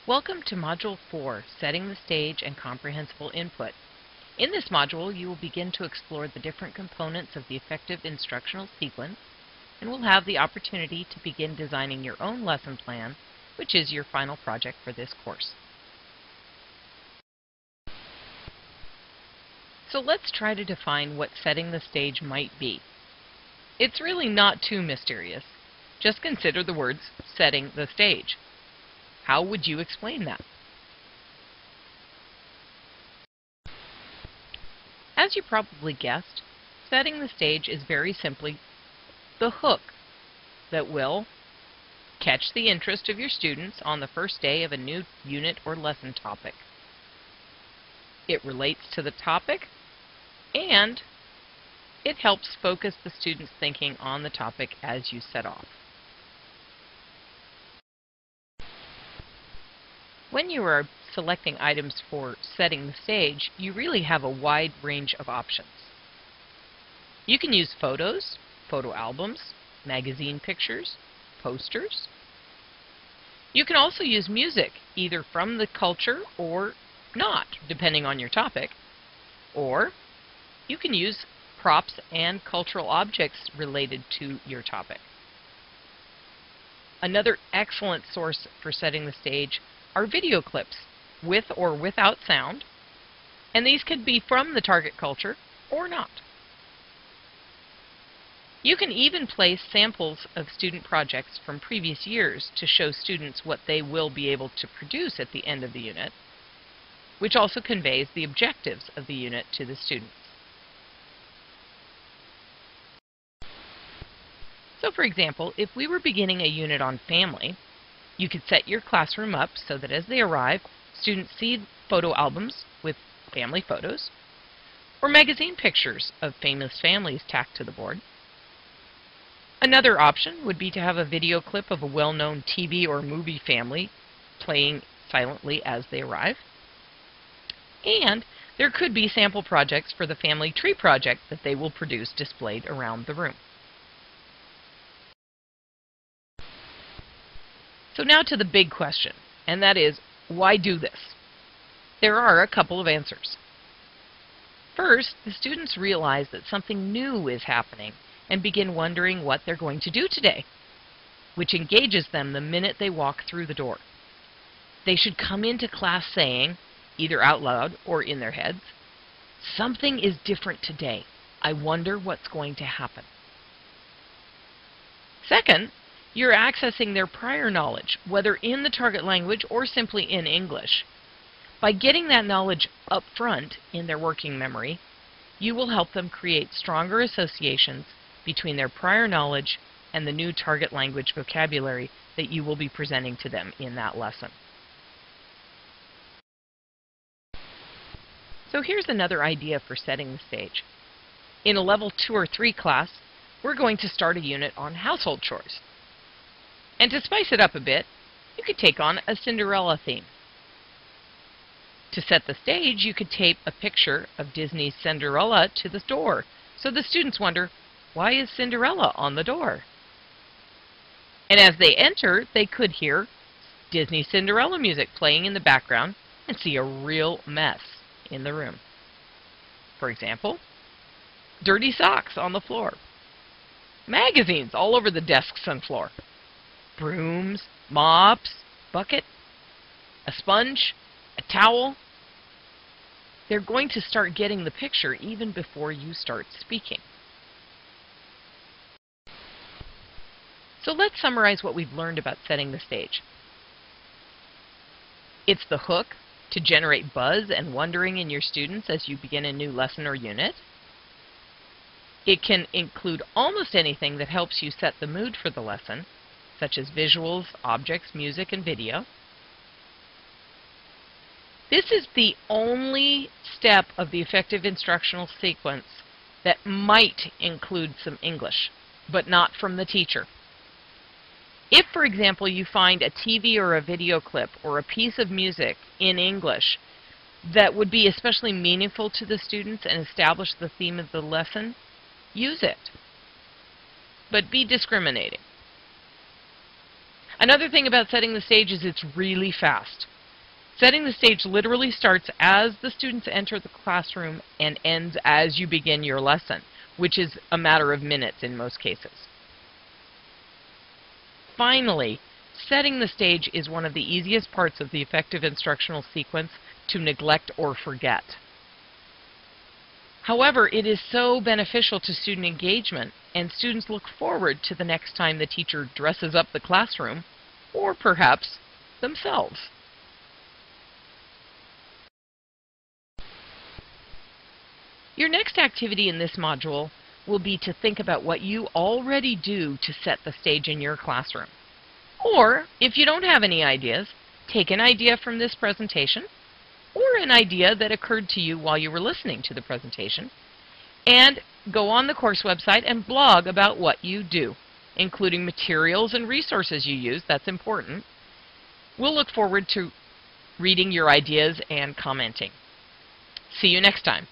Welcome to Module 4, Setting the Stage and Comprehensible Input. In this module, you will begin to explore the different components of the effective instructional sequence, and will have the opportunity to begin designing your own lesson plan, which is your final project for this course. So let's try to define what setting the stage might be. It's really not too mysterious. Just consider the words setting the stage. How would you explain that? As you probably guessed, setting the stage is very simply the hook that will catch the interest of your students on the first day of a new unit or lesson topic. It relates to the topic, and it helps focus the students' thinking on the topic as you set off. When you are selecting items for setting the stage, you really have a wide range of options. You can use photos, photo albums, magazine pictures, posters. You can also use music, either from the culture or not, depending on your topic. Or you can use props and cultural objects related to your topic. Another excellent source for setting the stage are video clips, with or without sound, and these could be from the target culture or not. You can even place samples of student projects from previous years to show students what they will be able to produce at the end of the unit, which also conveys the objectives of the unit to the students. So for example, if we were beginning a unit on family, you could set your classroom up so that as they arrive, students see photo albums with family photos, or magazine pictures of famous families tacked to the board. Another option would be to have a video clip of a well-known TV or movie family playing silently as they arrive. And there could be sample projects for the family tree project that they will produce displayed around the room. So now to the big question, and that is, why do this? There are a couple of answers. First, the students realize that something new is happening and begin wondering what they're going to do today, which engages them the minute they walk through the door. They should come into class saying, either out loud or in their heads, "Something is different today. I wonder what's going to happen." Second, you're accessing their prior knowledge, whether in the target language or simply in English. By getting that knowledge up front in their working memory, you will help them create stronger associations between their prior knowledge and the new target language vocabulary that you will be presenting to them in that lesson. So here's another idea for setting the stage. In a level 2 or 3 class, we're going to start a unit on household chores. And to spice it up a bit, you could take on a Cinderella theme. To set the stage, you could tape a picture of Disney's Cinderella to the door, so the students wonder, why is Cinderella on the door? And as they enter, they could hear Disney Cinderella music playing in the background and see a real mess in the room. For example, dirty socks on the floor, magazines all over the desks and floor, brooms, mops, bucket, a sponge, a towel. They're going to start getting the picture even before you start speaking. So let's summarize what we've learned about setting the stage. It's the hook to generate buzz and wondering in your students as you begin a new lesson or unit. It can include almost anything that helps you set the mood for the lesson, such as visuals, objects, music, and video. This is the only step of the effective instructional sequence that might include some English, but not from the teacher. If, for example, you find a TV or a video clip or a piece of music in English that would be especially meaningful to the students and establish the theme of the lesson, use it. But be discriminating. Another thing about setting the stage is it's really fast. Setting the stage literally starts as the students enter the classroom and ends as you begin your lesson, which is a matter of minutes in most cases. Finally, setting the stage is one of the easiest parts of the effective instructional sequence to neglect or forget. However, it is so beneficial to student engagement, and students look forward to the next time the teacher dresses up the classroom, or perhaps themselves. Your next activity in this module will be to think about what you already do to set the stage in your classroom. Or, if you don't have any ideas, take an idea from this presentation, or an idea that occurred to you while you were listening to the presentation, and go on the course website and blog about what you do, including materials and resources you use. That's important. We'll look forward to reading your ideas and commenting. See you next time.